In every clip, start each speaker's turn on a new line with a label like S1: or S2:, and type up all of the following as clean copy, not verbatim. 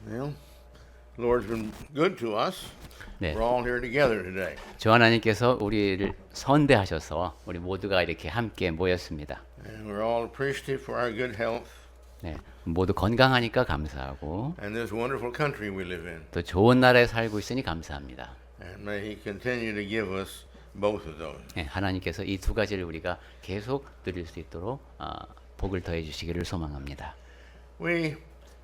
S1: Well, the Lord's been good to us.
S2: 네,
S1: We're all here together today.
S2: 주 하나님께서 우리를 선대하셔서 우리 모두가 이렇게 함께 모였습니다.
S1: And we're all appreciative for our good health
S2: 네, 모두 건강하니까 감사하고
S1: and this wonderful country we live in.
S2: 또 좋은 나라에 살고 있으니 감사합니다.
S1: And may He continue to give us both of those.
S2: 네, 하나님께서 이 두 가지를 우리가 계속 누릴 수 있도록 복을 더해 주시기를 소망합니다.
S1: We've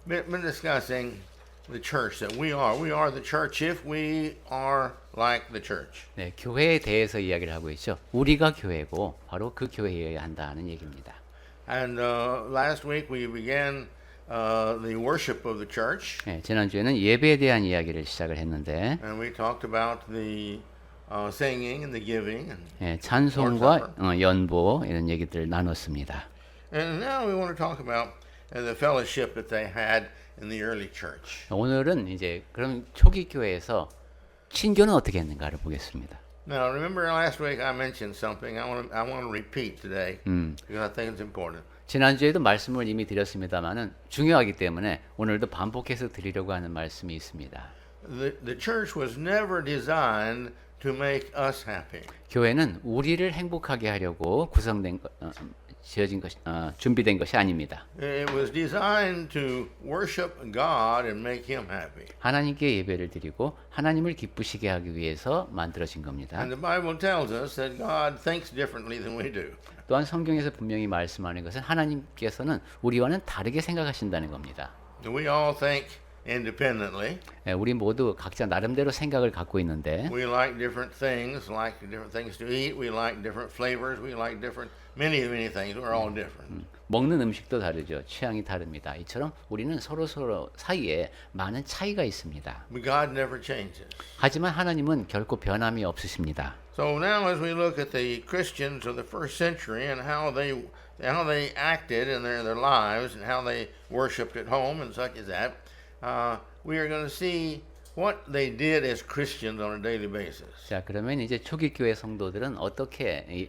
S1: been discussing the church that we are. We are the church if we are like the church.
S2: 네, 교회에 대해서 이야기를 하고 있죠. 우리가 교회고 바로 그 교회여야 한다는 얘기입니다.
S1: And last week we began the worship of the church.
S2: 네, 지난주에는 예배에 대한 이야기를 시작을 했는데
S1: And we talked about the singing and the giving.
S2: 네, 찬송과 연보 이런 얘기들을 나눴습니다.
S1: And now we want to talk about the fellowship that they had in the early church.
S2: 오늘은 이제 그럼 초기 교회에서 친교는 어떻게 했는가를 보겠습니다.
S1: Now, remember last week I mentioned something I want to repeat today because I think it's important.
S2: 지난주에도 말씀을 이미 드렸습니다만은 중요하기 때문에 오늘도 반복해서 드리려고 하는 말씀이 있습니다.
S1: The church was never designed to make us happy.
S2: 교회는 우리를 행복하게 하려고 구성된 지어진 것, 준비된 것이 아닙니다.
S1: It was designed to worship God and make Him happy.
S2: 하나님께 예배를 드리고 하나님을 기쁘시게 하기 위해서 만들어진 겁니다.
S1: And the Bible tells us that God thinks differently than we do.
S2: 또한 성경에서 분명히 말씀하는 것은 하나님께서는 우리와는 다르게 생각하신다는 겁니다.
S1: We all think independently.
S2: 우리 모두 각자 나름대로 생각을 갖고 있는데
S1: We like different things to eat. We like different flavors. We like many things. We're all different.
S2: 먹는 음식도 다르죠. 취향이 다릅니다. 이처럼 우리는 서로 사이에 많은 차이가 있습니다.
S1: But God never changes.
S2: 하지만 하나님은 결코 변함이 없으십니다.
S1: So now as we look at the Christians of the first century and how they acted in their lives and how they worshipped at home and such as that, we are going to see what they did as Christians on a daily basis.
S2: 자, 그러면 이제 초기 교회 성도들은 어떻게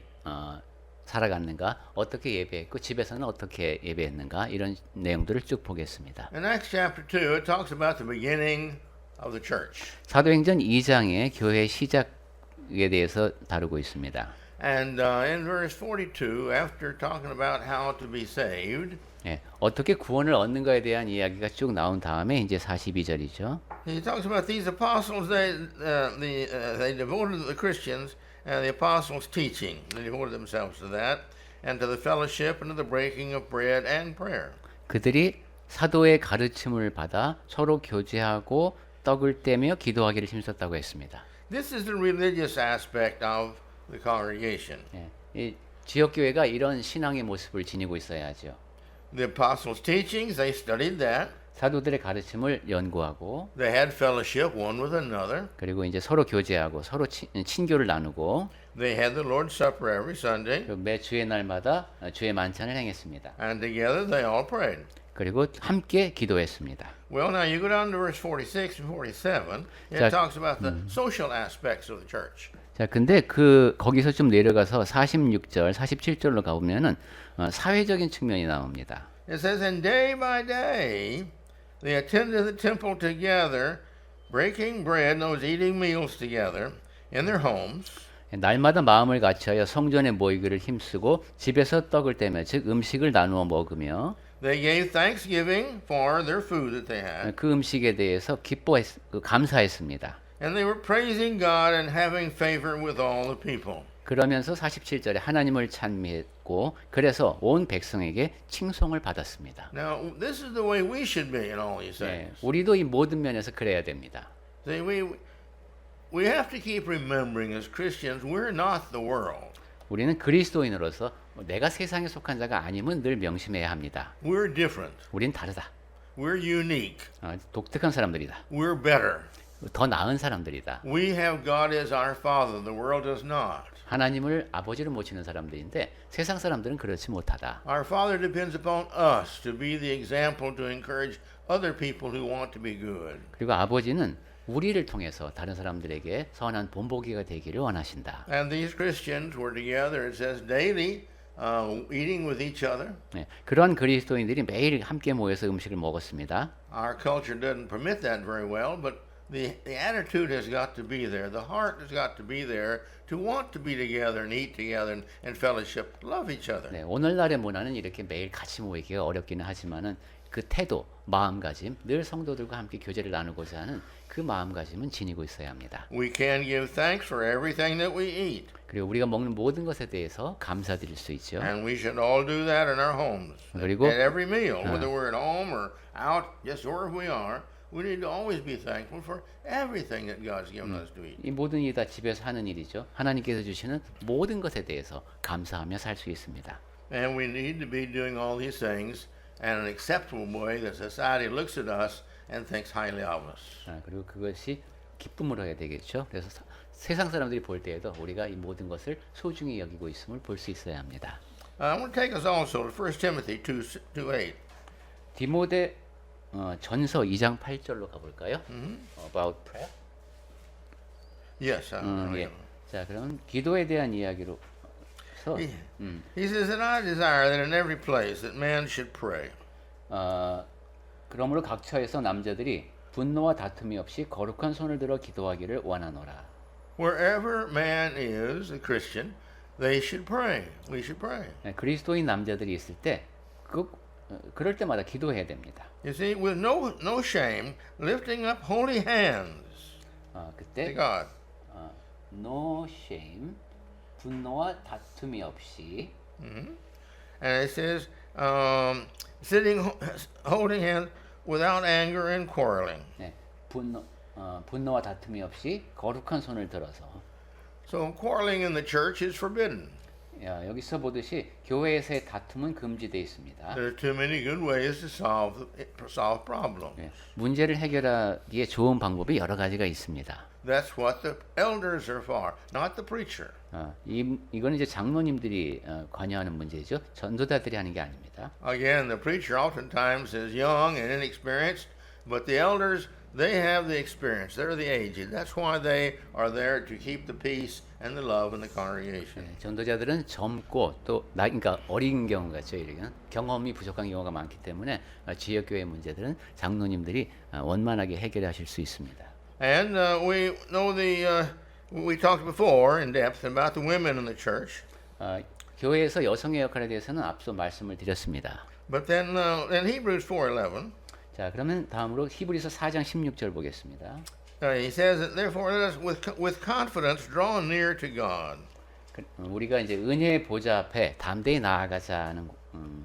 S2: 살아갔는가, 어떻게 예배했고 집에서는 어떻게 예배했는가 이런 내용들을 쭉 보겠습니다.
S1: In Acts chapter 2, it talks about the beginning of the church.
S2: 사도행전 2장의 교회 시작에 대해서 다루고 있습니다.
S1: And in verse 42, after talking about how to be saved,
S2: 예, 어떻게 구원을 얻는가에 대한 이야기가 쭉 나온 다음에 이제 42절이죠.
S1: he talks about these apostles. They devoted the Christians and the apostles' teaching. They devoted themselves to that, and to the fellowship, and to the breaking of bread and prayer.
S2: 그들이 사도의 가르침을 받아 서로 교제하고 떡을 떼며 기도하기를 힘썼다고 했습니다.
S1: This is the religious aspect of the congregation.
S2: 예, 이 지역 교회가 이런 신앙의 모습을 지니고 있어야죠.
S1: The apostles' teachings, they studied that.
S2: 사도들의 가르침을 연구하고
S1: They had fellowship one with another.
S2: 그리고 이제 서로 교제하고 서로 친교를 나누고
S1: They had the Lord's Supper every Sunday,
S2: 그리고 매 주의 날마다 주의 만찬을 행했습니다.
S1: and together they all prayed.
S2: 그리고 함께 기도했습니다.
S1: Well, now you go down to verse 46 and 47. It
S2: 자,
S1: talks about the social aspects of the church.
S2: 자, 근데 거기서 좀 내려가서 46절, 47절로 가보면은 사회적인 측면이 나옵니다.
S1: It says, and day by day they attended the temple together, breaking bread, those eating meals together in their homes.
S2: 날마다 마음을 같이하여 성전에 모이기를 힘쓰고 집에서 떡을 떼며 즉 음식을 나누어 먹으며
S1: They gave thanksgiving for their food that they had.
S2: 그 음식에 대해서 감사했습니다.
S1: And they were praising God and having favor with all the people.
S2: 그러면서 47절에 하나님을 찬미했고 그래서 온 백성에게 칭송을 받았습니다.
S1: Now, this is the way we should be in all these
S2: 네,
S1: things.
S2: 우리도 이 모든 면에서 그래야 됩니다.
S1: See, we have to keep remembering as Christians, we're not the world.
S2: 우리는 그리스도인으로서 내가 세상에 속한 자가 아님은 늘 명심해야 합니다.
S1: We're different.
S2: 우린 다르다.
S1: We're unique.
S2: 독특한 사람들이다.
S1: We're better.
S2: 더 나은 사람들이다.
S1: We have God as our Father. The world does not.
S2: 하나님을 아버지로 모시는 사람들인데 세상 사람들은 그렇지 못하다.
S1: Our Father depends upon us to be the example to encourage other people who want to be good.
S2: 그리고 아버지는 우리를 통해서 다른 사람들에게 선한 본보기가 되기를 원하신다.
S1: And these Christians were together. It says daily eating with each other.
S2: 네, 그러한 그리스도인들이 매일 함께 모여서 음식을 먹었습니다.
S1: Our culture doesn't permit that very well, but the attitude has got to be there. The heart has got to be there to want to be together and eat together and fellowship, love each other.
S2: 네, 오늘날의 문화는 이렇게 매일 같이 모이기가 어렵기는 하지만은 그 태도, 마음가짐, 늘 성도들과 함께 교제를 나누고자 하는 그 마음가짐은 지니고 있어야 합니다.
S1: We can give thanks for everything that we eat,
S2: 그리고 우리가 먹는 모든 것에 대해서 감사드릴 수 있죠.
S1: and we should all do that in our homes.
S2: 그리고
S1: At every meal, whether we're at home or out, just wherever we are, we need to always be thankful for everything that God's given us to eat.
S2: 이 모든 일이 다 집에서 하는 일이죠. 하나님께서 주시는 모든 것에 대해서 감사하며 살 수 있습니다.
S1: And we need to be doing all these things in an acceptable way that society looks at us and thinks highly of us.
S2: 그리고 그것이 기쁨으로 해야 되겠죠. 그래서 세상 사람들이 볼 때에도 우리가 이 모든 것을 소중히 여기고 있음을 볼 수 있어야 합니다.
S1: I want to take us also to 1 Timothy 2:8.
S2: 디모데 전서 2장 8절로 가볼까요? About prayer.
S1: Yes.
S2: 예. 자, 그럼 기도에 대한 이야기로.
S1: He says that I desire that in every place that man should pray.
S2: 그러므로 각 처에서 남자들이 분노와 다툼이 없이 거룩한 손을 들어 기도하기를 원하노라.
S1: Wherever man is a Christian, they should pray. We should pray.
S2: 네, 그리스도인 남자들이 있을 때 그럴 때마다 기도해야 됩니다.
S1: You see, with no shame, lifting up holy hands to
S2: 그때
S1: God.
S2: no shame, 분노와 다툼이 없이
S1: And it says, holding hands without anger and quarreling.
S2: 네, 분노와 다툼이 없이 거룩한 손을 들어서.
S1: So quarreling in the church is forbidden.
S2: 여기서 보듯이 교회에서의 다툼은 금지되어 있습니다.
S1: There are too many good ways to solve problems.
S2: 네, 문제를 해결하기에 좋은 방법이 여러 가지가 있습니다.
S1: That's what the elders are for, not the preacher.
S2: 이거는 이제 장로님들이 관여하는 문제죠. 전도자들이 하는 게 아닙니다.
S1: Again, the preacher oftentimes is young and inexperienced, but the elders, they have the experience. They're the aged. That's why they are there to keep the peace and the love in the congregation.
S2: 네, 전도자들은 젊고 또 그러니까 어린 경우가 이런 경험이 부족한 경우가 많기 때문에 지역 교회 문제들은 장로님들이 원만하게 해결하실 수 있습니다.
S1: And we know we talked before in depth about the women in the church.
S2: 교회에서 여성의 역할에 대해서는 앞서 말씀을 드렸습니다.
S1: But then in Hebrews 4:11,
S2: 자, 그러면 다음으로 히브리서 4장 16절 보겠습니다.
S1: he says that therefore let us with confidence draw near to God.
S2: 우리가 이제 은혜의 보좌 앞에 담대히 나아가자는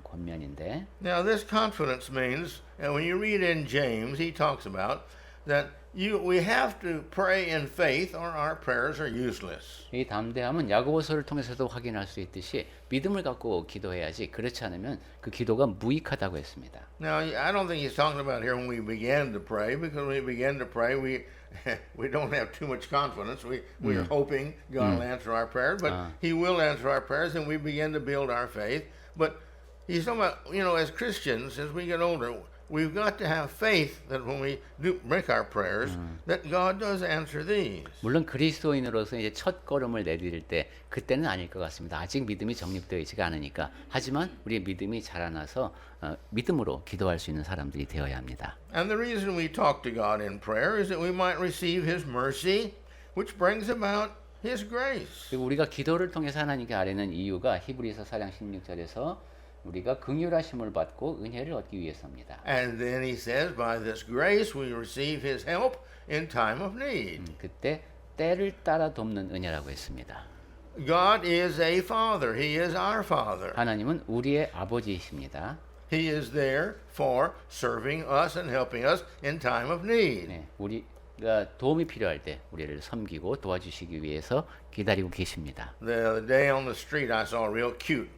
S2: 권면인데.
S1: Now this confidence means, and when you read in James, he talks about that we have to pray in faith or our prayers are useless.
S2: 이 담대함은 야고보서를 통해서도 확인할 수 있듯이 믿음을 갖고 기도해야지 그렇지 않으면 그 기도가 무익하다고 했습니다.
S1: Now I don't think he's talking about here when we began to pray, because when we begin to pray we don't have too much confidence. We are hoping God will answer our prayers, but he will answer our prayers and we begin to build our faith. But he's talking about, as Christians, as we get older, we've got to have faith that when we do make our prayers, that God does answer these.
S2: 물론 그리스도인으로서 이제 첫 걸음을 내디딜 때 그때는 아닐 것 같습니다. 아직 믿음이 정립되어 있지가 않으니까. 하지만 우리의 믿음이 자라나서 믿음으로 기도할 수 있는 사람들이 되어야 합니다.
S1: And the reason we talk to God in prayer is that we might receive His mercy, which brings about His grace.
S2: 그리고 우리가 기도를 통해서 하나님께 아뢰는 이유가 히브리서 4장 16절에서 우리가 긍휼하심을 받고 은혜를 얻기 위해서입니다.
S1: And then he says, by this grace we receive his help in time of need.
S2: 그때 때를 따라 돕는 은혜라고 했습니다.
S1: God is a father. He is our father.
S2: 하나님은 우리의 아버지이십니다.
S1: He is there for serving us and helping us in time of need.
S2: 네, 우리가 도움이 필요할 때 우리를 섬기고 도와주시기 위해서 기다리고 계십니다.
S1: The day on the street I saw a real cute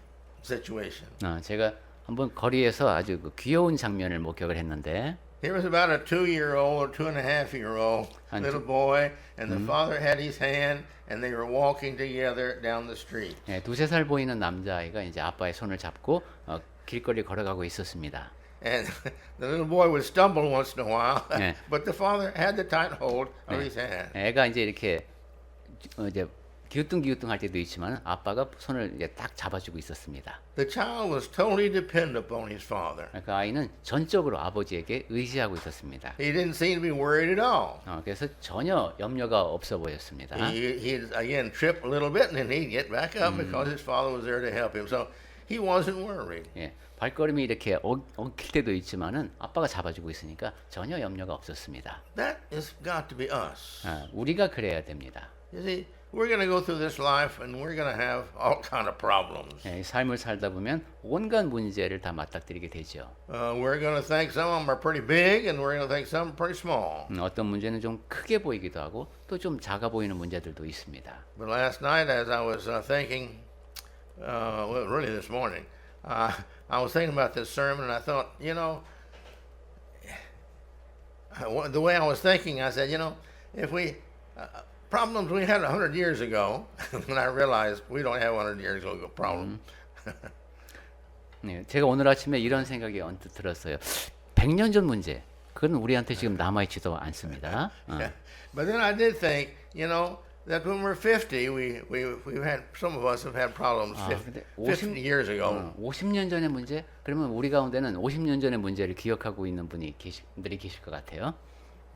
S1: situation.
S2: 제가 한번 거리에서 아주 귀여운 장면을 목격을 했는데
S1: Here was about a 2-year-old or 2.5-year-old little boy, and the father had his hand, and they were walking together down the street.
S2: 네, 2-3살 보이는 남자아이가 이제 아빠의 손을 잡고 길거리 걸어가고 있었습니다.
S1: And the little boy would stumble once in a while,
S2: 네.
S1: but the father had the tight hold of his hand.
S2: 애가 이제 이렇게 이제 기우뚱기우뚱 할 때도 있지만 아빠가 손을 이제 딱 잡아주고 있었습니다.
S1: The child was totally dependent upon his father.
S2: 그 아이는 전적으로 아버지에게 의지하고 있었습니다.
S1: He didn't seem to be worried at all.
S2: 그래서 전혀 염려가 없어 보였습니다.
S1: He'd again trip a little bit and then he'd get back up because his father was there to help him. So he wasn't worried.
S2: 예, 발걸음이 이렇게 엉킬 때도 있지만은 아빠가 잡아주고 있으니까 전혀 염려가 없었습니다.
S1: That has got to be us.
S2: 우리가 그래야 됩니다.
S1: You see, we're going to go through this life and we're going to have all kind of problems.
S2: 예, 삶을 살다 보면 온갖 문제를 다 맞닥뜨리게 되죠.
S1: We're going to think some of them are pretty big and we're going to think some are pretty small.
S2: 어떤 문제는 좀 크게 보이기도 하고 또 좀 작아 보이는 문제들도 있습니다.
S1: But last night as I was thinking, well, really this morning, I was thinking about this sermon and I thought, you know, the way I was thinking, I said, you know, if we, problems we had 100 years ago, and I realized we don't have 100 years ago problem.
S2: 네, 제가 오늘 아침에 이런 생각이 언뜻 들었어요. 100년 전 문제, 그건 우리한테 지금 남아있지도 않습니다.
S1: But then I did think, you know, that when we're 50, we've had, some of us have had problems 50 years ago.
S2: 50년 전의 문제? 그러면 우리 가운데는 50년 전의 문제를 기억하고 있는 분들이 계실 것 같아요.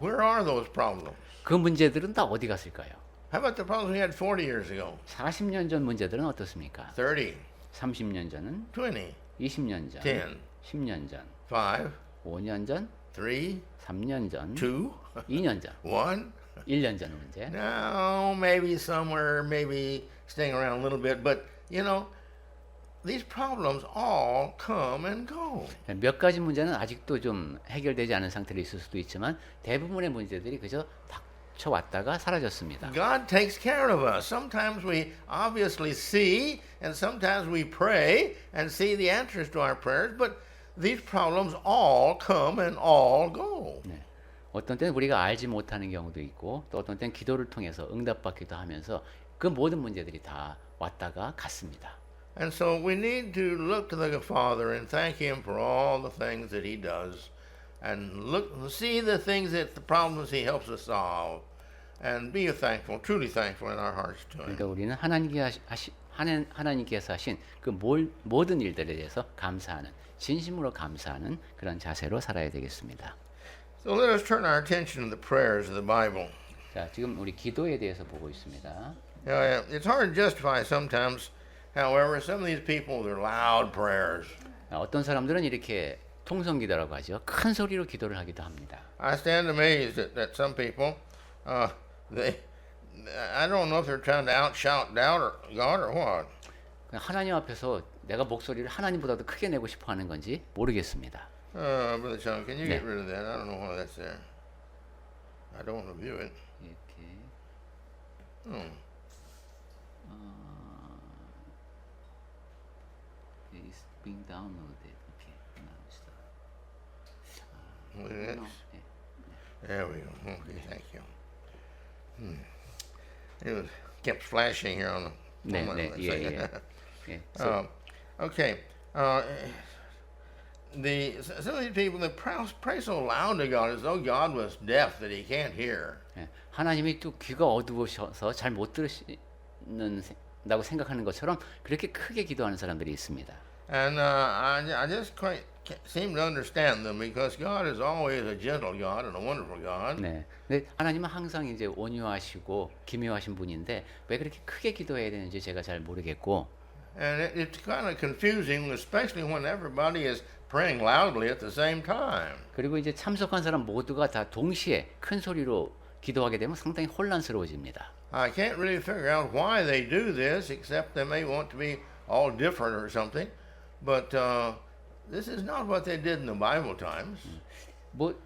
S1: Where are those problems?
S2: 그 문제들은 다 어디 갔을까요?
S1: How about the problems we had 40 years ago?
S2: 40년 전 문제들은 어떻습니까?
S1: 30,
S2: 30년 전은
S1: 20,
S2: 20년 전,
S1: 10,
S2: 10년 전,
S1: 5,
S2: 5년 전,
S1: 3,
S2: 3년 전,
S1: 2,
S2: 2년 전,
S1: 1.
S2: 1년 전 문제.
S1: Now, maybe somewhere, maybe staying around a little bit, but you know, these problems all come and go.
S2: 몇 가지 문제는 아직도 좀 해결되지 않은 상태로 있을 수도 있지만 대부분의 문제들이 그저 닥쳐왔다가 사라졌습니다.
S1: God takes care of us. Sometimes we obviously see, and sometimes we pray and see the answers to our prayers, but these problems all come and all go.
S2: 네. 어떤 때는 우리가 알지 못하는 경우도 있고 또 어떤 때는 기도를 통해서 응답받기도 하면서 그 모든 문제들이 다 왔다가 갔습니다.
S1: And so we need to look to the Father and thank Him for all the things that He does, and look see the things that the problems He helps us solve, and be thankful, truly thankful in our hearts to Him.
S2: 그러니까 우리는 하나님께서 하신 그 모든 일들에 대해서 감사하는 진심으로 감사하는 그런 자세로 살아야 되겠습니다.
S1: So let us turn our attention to the prayers of the Bible.
S2: 자, 지금 우리 기도에 대해서 보고 있습니다.
S1: It's hard to justify sometimes, however, some of these people with their loud prayers.
S2: 어떤 사람들은 이렇게 통성기도라고 하죠. 큰 소리로 기도를 하기도 합니다.
S1: I stand amazed at some people. I don't know if they're trying to outshout God or what.
S2: 하나님 앞에서 내가 목소리를 하나님보다도 크게 내고 싶어 하는 건지 모르겠습니다.
S1: Brother Sean, can you get rid of that? I don't know why that's there. I don't want to view it.
S2: 이렇게. It's being downloaded. Okay, now it's
S1: Look at that. There we go. Okay, thank you. It was kept flashing here on the.
S2: 네,
S1: on my-
S2: 네, 예. 예.
S1: Okay. Some of these people that pray so loud to God as though God was deaf that He can't hear.
S2: 예, 하나님이 또 귀가 어두우셔서 잘 못 들으신다고 생각하는 것처럼 그렇게 크게 기도하는 사람들이 있습니다.
S1: And I just quite can't seem to understand them because God is always a gentle God and a wonderful God.
S2: 네. 근데 하나님은 항상 이제 온유하시고 기묘하신 분인데 왜 그렇게 크게 기도해야 되는지 제가 잘 모르겠고.
S1: And it's kind of confusing, especially when everybody is praying loudly at the same time.
S2: 그리고 이제 참석한 사람 모두가 다 동시에 큰 소리로 기도하게 되면 상당히 혼란스러워집니다.
S1: I can't really figure out why they do this, except they may want to be all different or something. But this is not what they did in the Bible times.
S2: 뭐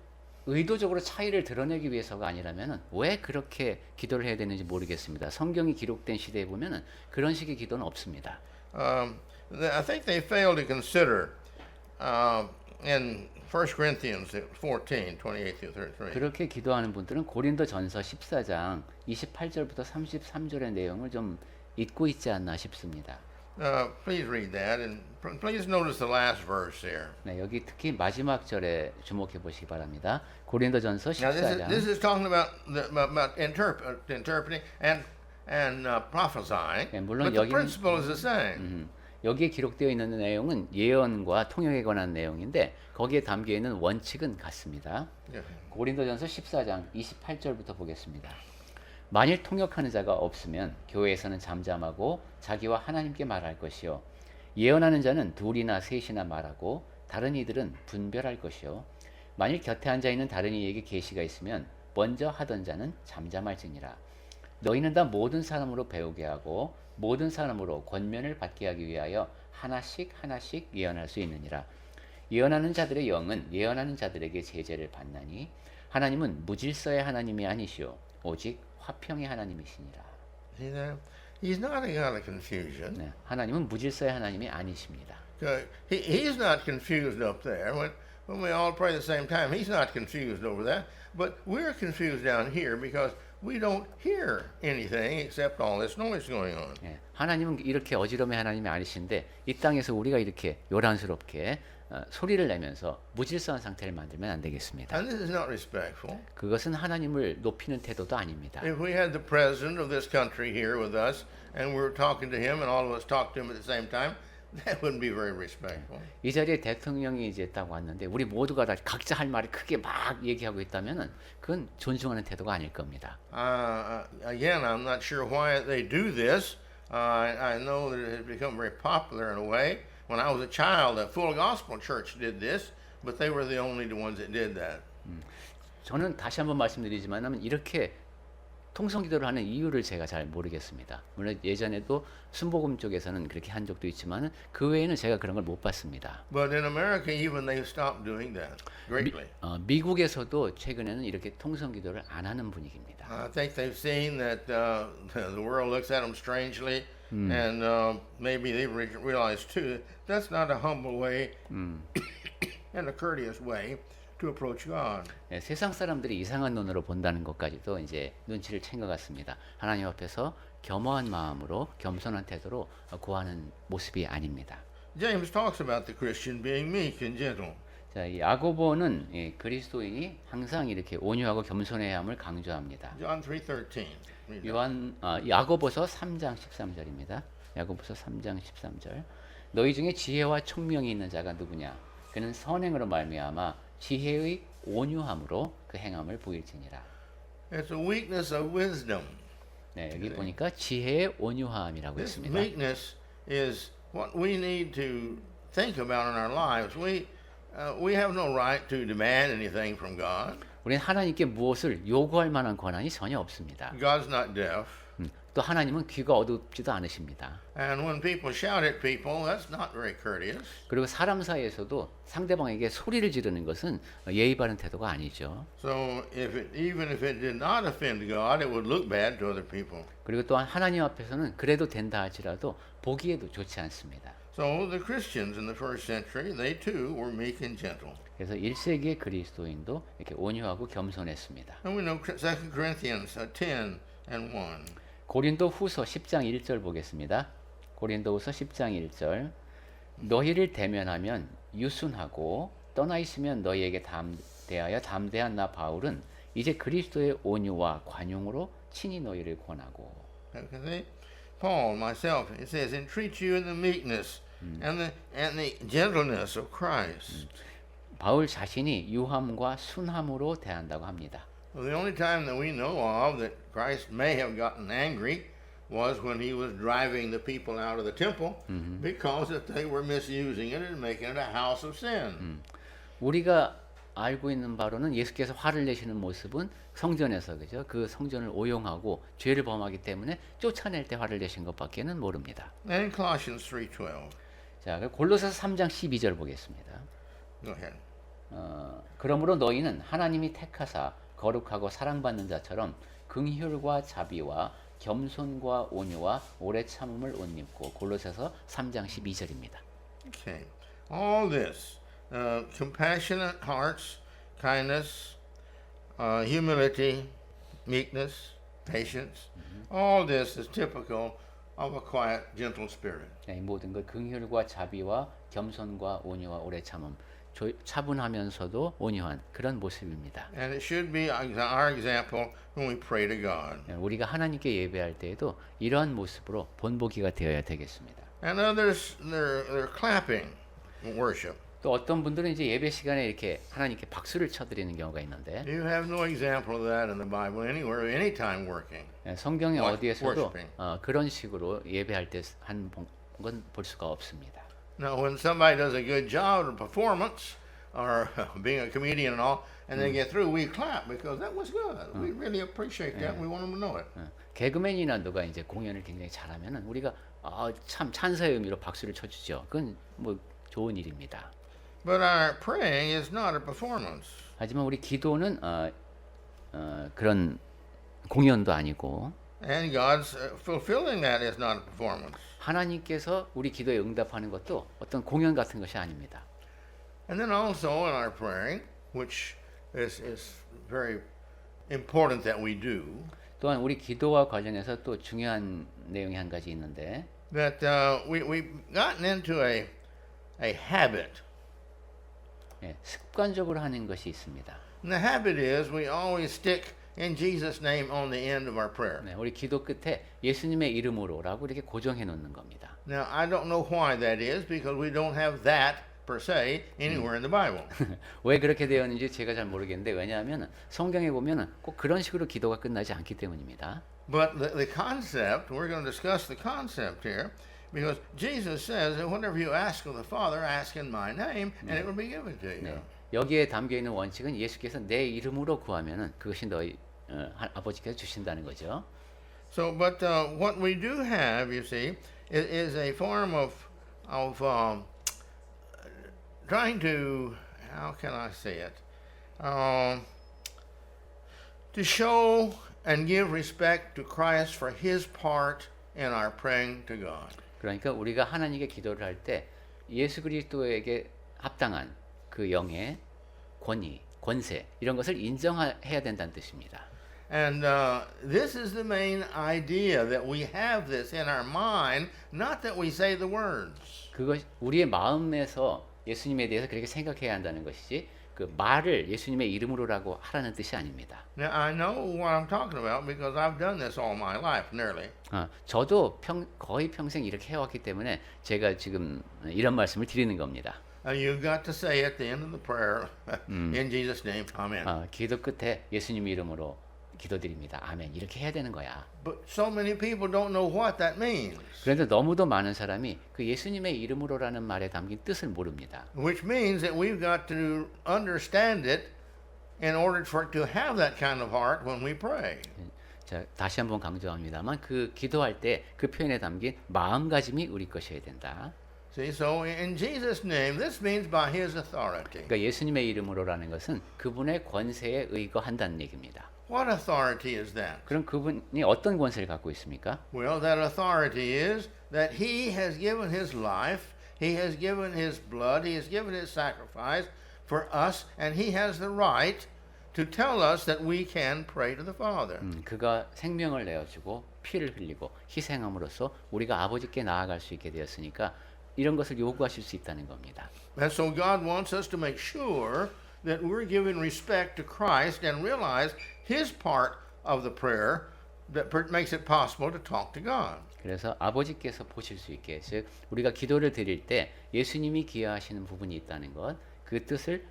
S2: 의도적으로 차이를 드러내기 위해서가 아니라면은 왜 그렇게 기도를 해야 되는지 모르겠습니다. 성경이 기록된 시대에 보면은 그런 식의 기도는 없습니다.
S1: I think they fail to consider in 1 Corinthians 14, 28 through 33.
S2: 그렇게 기도하는 분들은 고린도전서 14장 28절부터 33절의 내용을 좀 잊고 있지 않나 싶습니다.
S1: Please read that, and please notice the last verse there.
S2: 네, 여기 특히 마지막 절에 주목해 보시기 바랍니다. 고린도전서
S1: Now,
S2: 14장.
S1: this is talking about interpreting, and and prophesying,
S2: 예, 물론
S1: but the
S2: 여기는
S1: principle is the same.
S2: 여기에 기록되어 있는 내용은 예언과 통역에 관한 내용인데 거기에 담겨 있는 원칙은 같습니다.
S1: Yeah.
S2: 고린도전서 14장 28절부터 보겠습니다. 만일 통역하는 자가 없으면 교회에서는 잠잠하고 자기와 하나님께 말할 것이요 예언하는 자는 둘이나 셋이나 말하고 다른 이들은 분별할 것이요 만일 곁에 앉아 있는 다른 이에게 계시가 있으면 먼저 하던 자는 잠잠할지니라. 너희는 다 모든 사람으로 배우게 하고 모든 사람으로 권면을 받게 하기 위하여 하나씩 하나씩 예언할 수 있느니라. 예언하는 자들의 영은 예언하는 자들에게 제재를 받나니 하나님은 무질서의 하나님이 아니시오 오직 화평의 하나님이시니라.
S1: See that? He's not a God of confusion.
S2: 네, 하나님은 무질서의 하나님이 아니십니다.
S1: He's not confused up there. When we all pray at the same time, he's not confused over that. But we're confused down here because we don't hear anything except all this noise going on.
S2: 예, 하나님은 이렇게 어지럼의 하나님이 아니신데 이 땅에서 우리가 이렇게 요란스럽게 소리를 내면서 무질서한 상태를 만들면 안 되겠습니다.
S1: And this is not respectful.
S2: 그것은 하나님을 높이는 태도도 아닙니다.
S1: If we had the president of this country here with us and we were talking to him and all of us talked to him at the same time, that wouldn't be very respectful.
S2: 이 자리에 대통령이 이제 딱 왔는데 우리 모두가 다 각자 할 말을 크게 막 얘기하고 있다면은 그건 존중하는 태도가 아닐 겁니다.
S1: Again, I'm not sure why they do this. I know that it has become very popular in a way. When I was a child, a full gospel church did this, but they were the only ones that did that.
S2: 저는 다시 한번 말씀드리지만 이렇게 통성기도를 하는 이유를 제가 잘 모르겠습니다. 물론 예전에도 순복음 쪽에서는 그렇게 한 적도 있지만 그 외에는 제가 그런 걸 못 봤습니다.
S1: But in America, even they stopped doing that greatly.
S2: 미국에서도 최근에는 이렇게 통성기도를 안 하는 분위기입니다.
S1: I think they've seen that the world looks at them strangely, and maybe they realize too that's not a humble way and a courteous way to approach God.
S2: 네, 세상 사람들이 이상한 눈으로 본다는 것까지도 이제 눈치를 챈 것 같습니다. 하나님 앞에서 겸허한 마음으로 겸손한 태도로 구하는 모습이 아닙니다.
S1: James talks about the Christian being meek and gentle.
S2: 자, 이 야고보는 그리스도인이 항상 이렇게 온유하고 겸손해야 함을 강조합니다.
S1: John 3:13.
S2: 야고보서 3장 13절입니다. 야고보서 3장 13절. 너희 중에 지혜와 총명이 있는 자가 누구냐? 그는 선행으로 말미암아 지혜의 온유함으로 그 행함을 보일지니라.
S1: It's a weakness of wisdom.
S2: 네, 여기 보니까 지혜의 온유함이라고
S1: This
S2: 했습니다.
S1: meekness is what we need to think about in our lives. We have no right to demand anything from God.
S2: 우리는 하나님께 무엇을 요구할 만한 권한이 전혀 없습니다.
S1: God's not deaf.
S2: 또 하나님은 귀가 어둡지도 않으십니다.
S1: And when people shout at people, that's not very courteous.
S2: 그리고 사람 사이에서도 상대방에게 소리를 지르는 것은 예의 바른 태도가 아니죠.
S1: So even if it did not offend God, it would look bad to other people.
S2: 그리고 또한 하나님 앞에서는 그래도 된다 할지라도 보기에도 좋지 않습니다.
S1: So the Christians in the first century, they too were meek and gentle.
S2: 그래서 1세기의 그리스도인도 이렇게 온유하고 겸손했습니다.
S1: And we know 2 Corinthians 10 and 1.
S2: 고린도 후서 10장 1절 보겠습니다. 고린도 후서 10장 1절. 너희를 대면하면 유순하고 떠나 있으면 너희에게 대하여 담대한 나 바울은 이제 그리스도의 온유와 관용으로 친히 너희를 권하고.
S1: Okay. Paul, myself, it says, entreat you in the meekness and the gentleness of Christ.
S2: 바울 자신이 유함과 순함으로 대한다고 합니다.
S1: Well, the only time that we know of that Christ may have gotten angry was when he was driving the people out of the temple because that they were misusing it and making it a house of sin.
S2: 우리가 알고 있는 바로는 예수께서 화를 내시는 모습은 성전에서 그죠? 그 성전을 오용하고 죄를 범하기 때문에 쫓아낼 때 화를 내신 것밖에는 모릅니다.
S1: And in Colossians 3:12.
S2: 자, 골로새서 3장 12절 보겠습니다.
S1: Go ahead.
S2: 그러므로 너희는 하나님이 택하사 거룩하고 사랑받는 자처럼 긍휼과 자비와 겸손과 온유와 오래 참음을 옷 입고 골로새서 3장 12절입니다.
S1: Okay. All this, compassionate hearts, kindness, humility, meekness, patience, all this is typical of a quiet, gentle spirit.
S2: 이 모든 것 긍휼과 자비와 겸손과 온유와 오래 참음 차분하면서도 온유한 그런 모습입니다.
S1: And it should be our example when we pray to God.
S2: 우리가 하나님께 예배할 때에도 이러한 모습으로 본보기가 되어야 되겠습니다.
S1: And others, they're clapping in worship.
S2: 또 어떤 분들은 이제 예배 시간에 이렇게 하나님께 박수를 쳐드리는 경우가 있는데
S1: You have no example of that in the Bible anywhere, anytime working.
S2: 성경에 어디에서도
S1: worshiping.
S2: 그런 식으로 예배할 때 한 건 볼 수가 없습니다.
S1: Now, when somebody does a good job of performance, or being a comedian and all, and they get through, we clap because that was good. We really appreciate that. We want them to know it.
S2: 개그맨이나 누가 이제 공연을 굉장히 잘하면은 우리가 참 찬사의 의미로 박수를 쳐주죠. 그건 뭐 좋은 일입니다.
S1: But our praying is not a performance.
S2: 하지만 우리 기도는 그런 공연도 아니고
S1: And God's fulfilling that is not a performance.
S2: 하나님께서 우리 기도에 응답하는 것도 어떤 공연 같은 것이 아닙니다.
S1: And then also in our praying, which is very important that we do,
S2: 또한 우리 기도와 관련해서 또 중요한 내용이 한 가지 있는데
S1: that we've gotten into a habit.
S2: 습관적으로 하는 것이 있습니다.
S1: And the habit is we always stick in Jesus' name on the end of our prayer.
S2: 우리 기도 끝에 예수님의 이름으로라고 이렇게 고정해 놓는 겁니다.
S1: Now, I don't know why that is because we don't have that per se anywhere in the Bible.
S2: 왜 그렇게 되었는지 제가 잘 모르겠는데 왜냐하면 성경에 보면은 꼭 그런 식으로 기도가 끝나지 않기 때문입니다.
S1: But the concept, we're going to discuss the concept here because Jesus says that whatever you ask of the Father, ask in my name and it will be given to you.
S2: 여기에 담겨 있는 원칙은 예수께서 내 이름으로 구하면은 그것이 너희 아버지께서 주신다는 거죠.
S1: So, but what we do have, you see, is a form of trying to, how can I say it, to show and give respect to Christ for His part in our praying to God.
S2: 그러니까 우리가 하나님께 기도를 할 때 예수 그리스도에게 합당한 그 영의 권위, 권세 이런 것을 인정해야 된다는 뜻입니다.
S1: And this is the main idea that we have this in our mind, not that we say the words.
S2: 그것 우리의 마음에서 예수님에 대해서 그렇게 생각해야 한다는 것이지 그 말을 예수님의 이름으로라고 하라는 뜻이 아닙니다.
S1: Now I know what I'm talking about because I've done this all my life, nearly.
S2: 저도 거의 평생 이렇게 해왔기 때문에 제가 지금 이런 말씀을 드리는 겁니다.
S1: You've got to say at the end of the prayer, in Jesus' name, Amen.
S2: 기도 끝에 예수님 이름으로 기도드립니다. 아멘. 이렇게 해야 되는 거야.
S1: But so many people don't know what that means.
S2: 그런데 너무도 많은 사람이 그 예수님의 이름으로라는 말에 담긴 뜻을 모릅니다.
S1: Which means that we've got to understand it in order for to have that kind of heart when we pray.
S2: 자, 다시 한번 강조합니다만 그 기도할 때 그 표현에 담긴 마음가짐이 우리 것이어야 된다.
S1: See, so in Jesus' name, this means by His authority.
S2: 그러니까 예수님의 이름으로라는 것은 그분의 권세에 의거한다는 얘기입니다.
S1: What authority is that?
S2: 그럼 그분이 어떤 권세를 갖고 있습니까?
S1: Well, that authority is that He has given His life, He has given His blood, He has given His sacrifice for us, and He has the right to tell us that we can pray to the Father.
S2: 그가 생명을 내어주고 피를 흘리고 희생함으로써 우리가 아버지께 나아갈 수 있게 되었으니까 이런 것을 요구하실 수 있다는 겁니다.
S1: And so God wants us to make sure that we're giving respect to Christ and realize His part of the prayer that makes it possible to talk to God.
S2: 그래서 아버지께서 보실 수 있게 즉 우리가 기도를 드릴 때 예수님이 기여하시는 부분이 있다는 것, 그 뜻을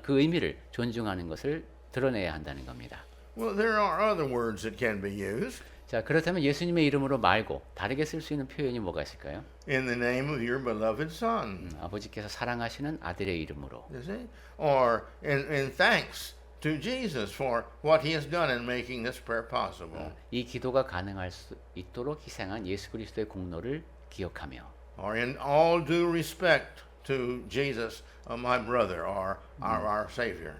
S2: 그 의미를 존중하는 것을 드러내야 한다는 겁니다.
S1: Well, there are other words that can be used.
S2: 자, 그렇다면 예수님의 이름으로 말고 다르게 쓸 수 있는 표현이 뭐가 있을까요?
S1: In the name of your beloved Son.
S2: 아버지께서 사랑하시는 아들의 이름으로.
S1: You see? Or in thanks to Jesus for what He has done in making this prayer possible.
S2: 이 기도가 가능할 수 있도록 희생한 예수 그리스도의 공로를 기억하며.
S1: Or in all due respect to Jesus, my brother, or our Savior.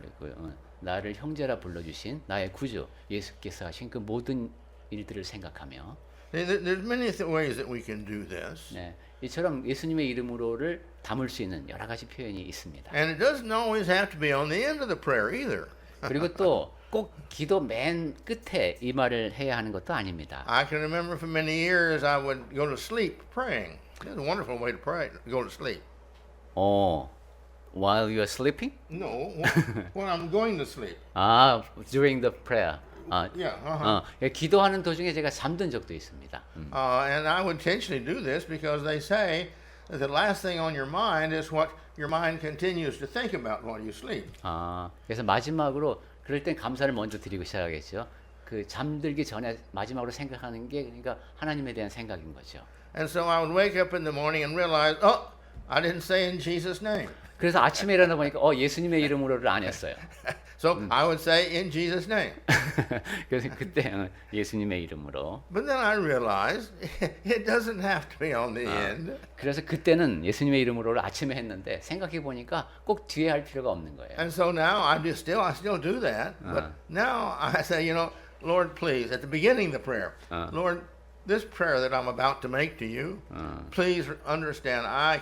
S2: 나를 형제라 불러주신 나의 구주 예수께서 하신 그 모든 일들을 생각하며.
S1: There's many ways that we can do this.
S2: 네, 이처럼 예수님의 이름으로를 담을 수 있는 여러 가지 표현이 있습니다.
S1: And it doesn't always have to be on the end of the prayer either.
S2: 그리고 또 꼭 기도 맨 끝에 이 말을 해야 하는 것도 아닙니다.
S1: I can remember for many years I would go to sleep praying. It's a wonderful way to pray, go to sleep.
S2: while you are sleeping?
S1: No, when I'm going to sleep.
S2: 아, during the prayer. 아,
S1: Yeah. Uh-huh.
S2: 예, 기도하는 도중에 제가 잠든 적도 있습니다.
S1: And I would intentionally do this because they say that the last thing on your mind is what your mind continues to think about while you sleep.
S2: 아, 그래서 마지막으로 그럴 땐 감사를 먼저 드리고 시작하겠죠. 그 잠들기 전에 마지막으로 생각하는 게 그러니까 하나님에 대한 생각인 거죠.
S1: And so I would wake up in the morning and realize, oh, I didn't say in Jesus' name.
S2: 그래서 아침에 일어나 보니까 예수님의 이름으로를 안 했어요.
S1: So I would say in Jesus' name.
S2: 그래서 그때 예수님의 이름으로.
S1: But then I realized it doesn't have to be on the end.
S2: 그래서 그때는 예수님의 이름으로를 아침에 했는데 생각해 보니까 꼭 뒤에 할 필요가 없는 거예요.
S1: And so now I still do that. But now I say, Lord, please, at the beginning of the prayer, Lord, this prayer that I'm about to make to you, please understand I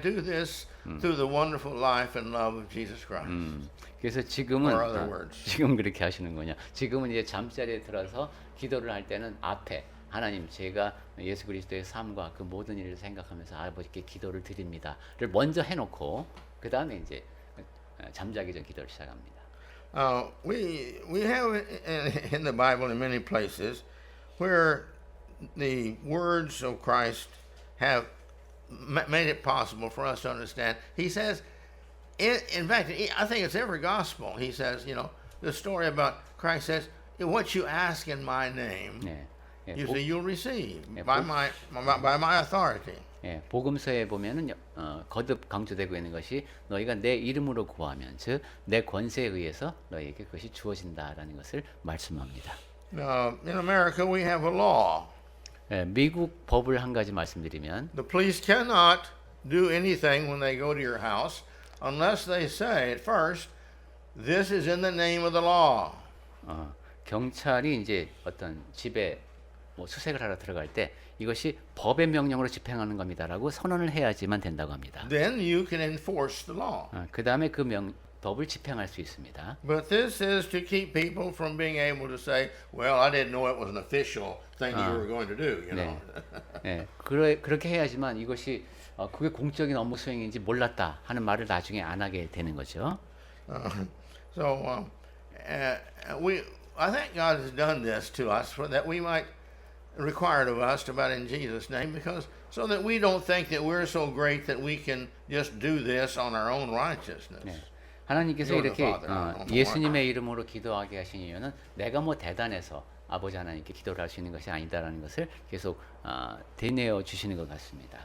S1: do this through the wonderful life and love of Jesus Christ.
S2: 그래서
S1: Or
S2: 지금은
S1: other words.
S2: 지금 그렇게 하시는군요. 지금은 이제 잠자리에 들어서 기도를 할 때는 앞에 하나님 제가 예수 그리스도의 삶과 그 모든 일을 생각하면서 아버지께 기도를 드립니다를 먼저 해놓고 그 다음에 이제 잠자기 전 기도를 시작합니다.
S1: We have in the Bible in many places where the words of Christ have made it possible for us to understand. He says, in fact, I think it's every gospel. He says, the story about Christ says, what you ask in my name,
S2: 네. 예,
S1: you
S2: 복-
S1: say you'll receive
S2: 예,
S1: by
S2: 복-
S1: my authority.
S2: 예, 복음서에 보면은 거듭 강조되고 있는 것이 너희가 내 이름으로 구하면 즉 내 권세에 의해서 너희에게 그것이 주어진다라는 것을 말씀합니다.
S1: In America, we have a law.
S2: 예, 미국 법을 한 가지 말씀드리면
S1: The police cannot do anything when they go to your house unless they say at first, this is in the name of the law.
S2: 경찰이 이제 어떤 집에 뭐 수색을 하러 들어갈 때 이것이 법의 명령으로 집행하는 겁니다라고 선언을 해야지만 된다고 합니다.
S1: Then you can enforce the law.
S2: 그 다음에 그 법을 집행할 수 있습니다.
S1: But this is to keep people from being able to say, well, I didn't know it was an official thing you were going to do,
S2: 네. 네. 그렇게 해야지만 이것이 그게 공적인 업무 수행인지 몰랐다 하는 말을 나중에 안 하게 되는 거죠.
S1: I think God has done this to us for that we might require it of us about in Jesus' name, because so that we don't think that we're so great that we can just do this on our own righteousness.
S2: 네. 하나님께서
S1: You're the
S2: 이렇게
S1: Father.
S2: 예수님의 이름으로 기도하게 하신 이유는 내가 뭐 대단해서 아버지 하나님께 기도를 할 수 있는 것이 아니다라는 것을 계속 되뇌어 주시는 것 같습니다.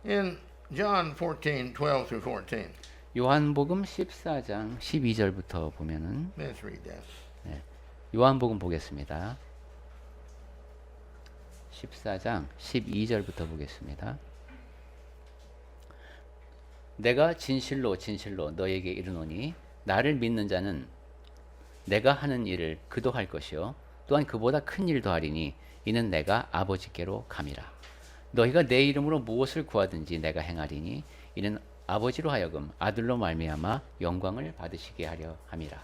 S1: In John 14:12 through 14.
S2: 요한복음 14장 12절부터 보면은
S1: Let's read that.
S2: 요한복음 보겠습니다. 14장 12절부터 보겠습니다. 내가 진실로 진실로 너에게 이르노니 나를 믿는 자는 내가 하는 일을 그도 할 것이요 또한 그보다 큰 일도 하리니 이는 내가 아버지께로 감이라. 너희가 내 이름으로 무엇을 구하든지 내가 행하리니 이는 아버지로 하여금 아들로 말미암아 영광을 받으시게 하려 함이라.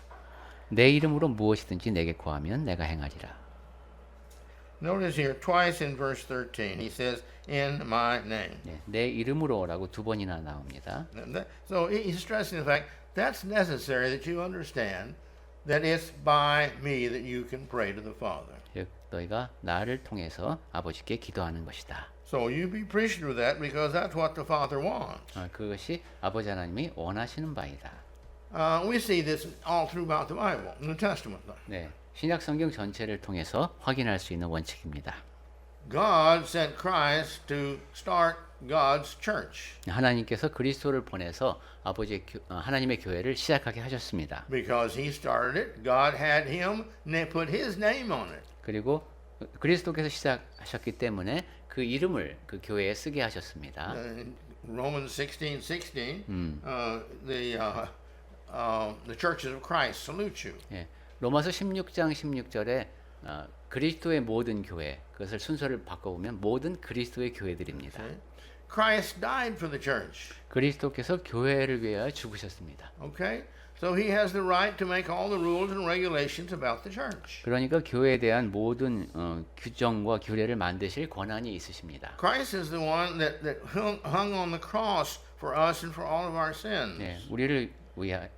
S2: 내 이름으로 무엇이든지 내게 구하면 내가 행하리라.
S1: Notice here twice in verse 13 he says in my name.
S2: 네, 내 이름으로라고 두 번이나 나옵니다.
S1: So he's stressing the fact that's necessary that you understand that it's by me that you can pray to the Father.
S2: 즉 너희가 나를 통해서 아버지께 기도하는 것이다.
S1: So you be appreciative of that because that's what the Father wants.
S2: 그것이 아버지 하나님이 원하시는 바이다.
S1: We see this all throughout the Bible, New Testament.
S2: 네, 신약 성경 전체를 통해서 확인할 수 있는 원칙입니다.
S1: God sent Christ to start God's church
S2: 하나님께서 그리스도를 보내서 하나님의 교회를 시작하게 하셨습니다.
S1: because he started it. God had him put his name on it.
S2: 그리고 그리스도께서 시작하셨기 때문에 그 이름을 그 교회에 쓰게 하셨습니다.
S1: Romans 16:16. The churches of Christ salute you.
S2: 예, 로마서 16장 16절에 그리스도의 모든 교회 그것을 순서를 바꿔보면 모든 그리스도의 교회들입니다.
S1: Christ died for the church.
S2: 그리스도께서 교회를 위하여 죽으셨습니다.
S1: Okay? So he has the right to make all the rules and regulations about the church.
S2: 그러니까 교회에 대한 모든 규정과 규례를 만드실 권한이 있으십니다.
S1: Christ is the one that hung on the cross for us and for all of our sins.
S2: 네, 우리를 위하여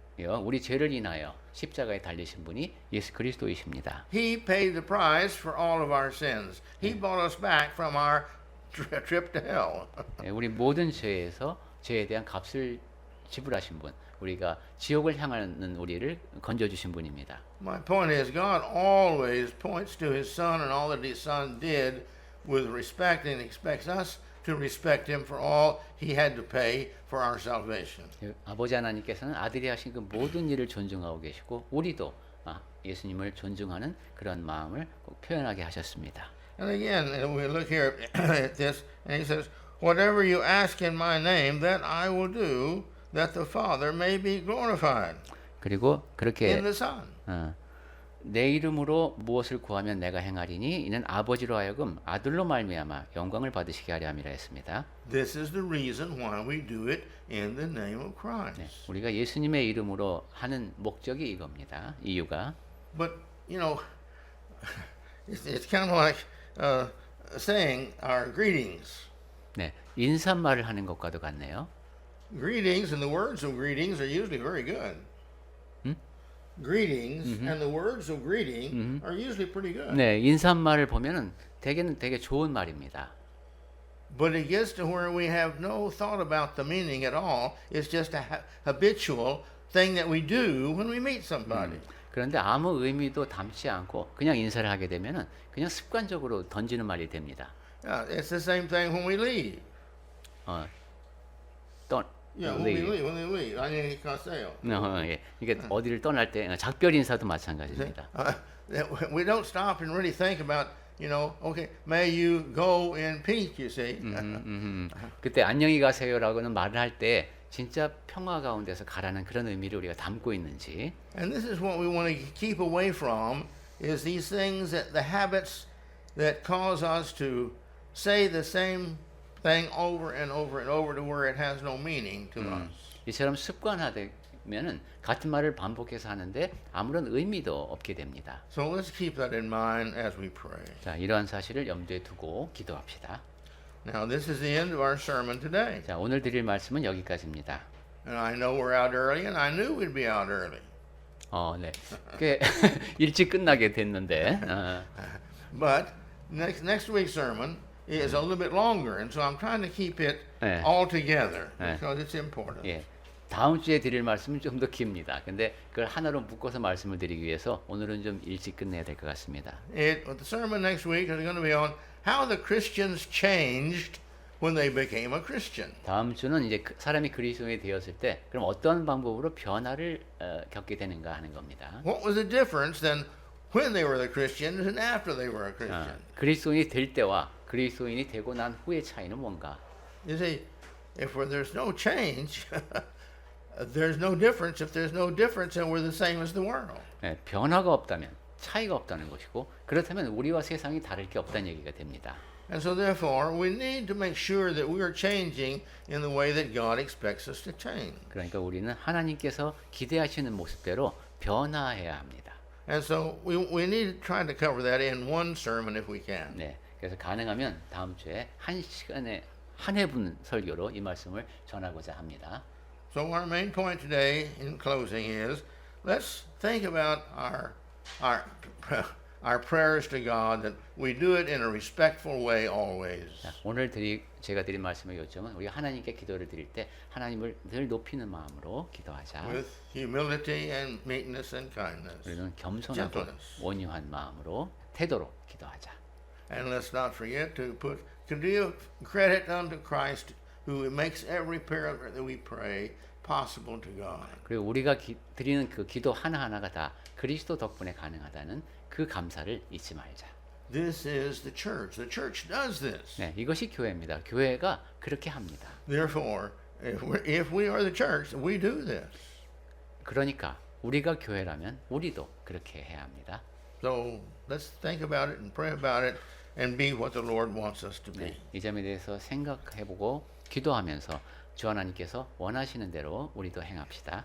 S2: 우리 죄를 인하여 십자가에 달리신 분이 예수 그리스도이십니다.
S1: He paid the price for all of our sins. He brought us back from our trip to hell.
S2: 네, 우리 모든 죄에 대한 값을 지불하신 분, 우리가 지옥을 향하는 우리를 건져주신 분입니다.
S1: My point is, God always points to His Son and all that His Son did with respect, and expects us to respect Him for all He had to pay for our salvation.
S2: 아버지 하나님께서는 아들이 하신 그 모든 일을 존중하고 계시고 우리도 예수님을 존중하는 그런 마음을 꼭 표현하게 하셨습니다.
S1: And again, we look here at this, and He says, "Whatever you ask in My name, that I will do, that the Father may be glorified
S2: 그리고 그렇게
S1: in the Son."
S2: 내 이름으로 무엇을 구하면 내가 행하리니 이는 아버지로 하여금 아들로 말미암아 영광을 받으시게 하려 함이라 했습니다.
S1: This is the reason why we do it in the name of Christ.
S2: 네, 우리가 예수님의 이름으로 하는 목적이 이겁니다. 이유가
S1: But you know, it's kind of like saying our greetings.
S2: 네, 인사말을 하는 것과도 같네요.
S1: Greetings and the words of greetings are usually very good. Greetings and the words of greeting are usually pretty good.
S2: 네, 인사말을 보면은 대개는 되게 좋은 말입니다.
S1: But it gets to where we have no thought about the meaning at all. It's just a habitual thing that we do when we meet somebody.
S2: 그런데 아무 의미도 담지 않고 그냥 인사를 하게 되면은 그냥 습관적으로 던지는 말이 됩니다.
S1: It's the same thing when we leave.
S2: 떠
S1: Yeah, when we leave, when we leave. 안녕히 가세요.
S2: 예. 이게 어디를 떠날 때 작별 인사도 마찬가지입니다.
S1: We don't stop and really think about, okay, may you go in peace, you see.
S2: 그때 안녕히 가세요라고는 말을 할 때 진짜 평화 가운데서 가라는 그런 의미를 우리가 담고 있는지.
S1: And this is what we want to keep away from, is these things, that the habits that cause us to say the same thing over and over and over to where it has no meaning to us.
S2: 이처럼 습관화되면은 같은 말을 반복해서 하는데 아무런 의미도 없게 됩니다.
S1: So let's keep that in mind as we pray.
S2: 자, 이러한 사실을 염두에 두고 기도합시다.
S1: Now, this is the end of our sermon today.
S2: 자, 오늘 드릴 말씀은 여기까지입니다.
S1: And I know we're out early, and I knew we'd be out early.
S2: 네. 꽤 일찍 끝나게 됐는데.
S1: But next week's sermon is a little bit longer, and so I'm trying to keep it
S2: 네.
S1: all together
S2: 네.
S1: because it's important.
S2: 예. 다음 주에 드릴 말씀은 좀 더 깁니다. 근데 그걸 하나로 묶어서 말씀을 드리기 위해서 오늘은 좀 일찍 끝내야 될 것 같습니다.
S1: The sermon next week is going to be on how the Christians changed when they became a Christian.
S2: 다음 주는 이제 사람이 그리스도인이 되었을 때 그럼 어떤 방법으로 변화를 겪게 되는가 하는 겁니다.
S1: What was the difference then when they were the Christians and after they were a Christian?
S2: 그리스도인이 될 때와 그리스도인이 되고 난 후의 차이는 뭔가?
S1: You see, if there's no change, there's no difference. If there's no difference, then we're the same as the world.
S2: 네, 변화가 없다면 차이가 없다는 것이고 그렇다면 우리와 세상이 다를 게 없다는 얘기가 됩니다.
S1: And so therefore, we need to make sure that we are changing in the way that God expects us to change.
S2: 그러니까 우리는 하나님께서 기대하시는 모습대로 변화해야 합니다.
S1: And so we need to try to cover that in one sermon if we can.
S2: 네, 그래서 가능하면 다음 주에 한 시간에 한 회분 설교로 이 말씀을 전하고자 합니다.
S1: So our main point today in closing is, let's think about our prayers to God, that we do it in a respectful way always.
S2: 자, 오늘 제가 드린 말씀의 요점은 우리가 하나님께 기도를 드릴 때 하나님을 늘 높이는 마음으로 기도하자.
S1: With humility and meekness and kindness.
S2: 우리는 겸손하고
S1: Gentleness.
S2: 온유한 마음으로 태도로 기도하자.
S1: And let's not forget to give credit unto Christ, who makes every prayer that we pray possible to God.
S2: 그리고 우리가 드리는 그 기도 하나하나가 다 그리스도 덕분에 가능하다는 그 감사를 잊지 말자.
S1: This is the church. The church does this.
S2: 네, 이것이 교회입니다. 교회가 그렇게 합니다.
S1: Therefore, if we are the church, we do this.
S2: 그러니까 우리가 교회라면 우리도 그렇게 해야 합니다.
S1: So let's think about it and pray about it and be what the Lord wants us to be.
S2: 네, 이 점에 대해서 생각해보고 기도하면서 주 하나님께서 원하시는 대로 우리도 행합시다.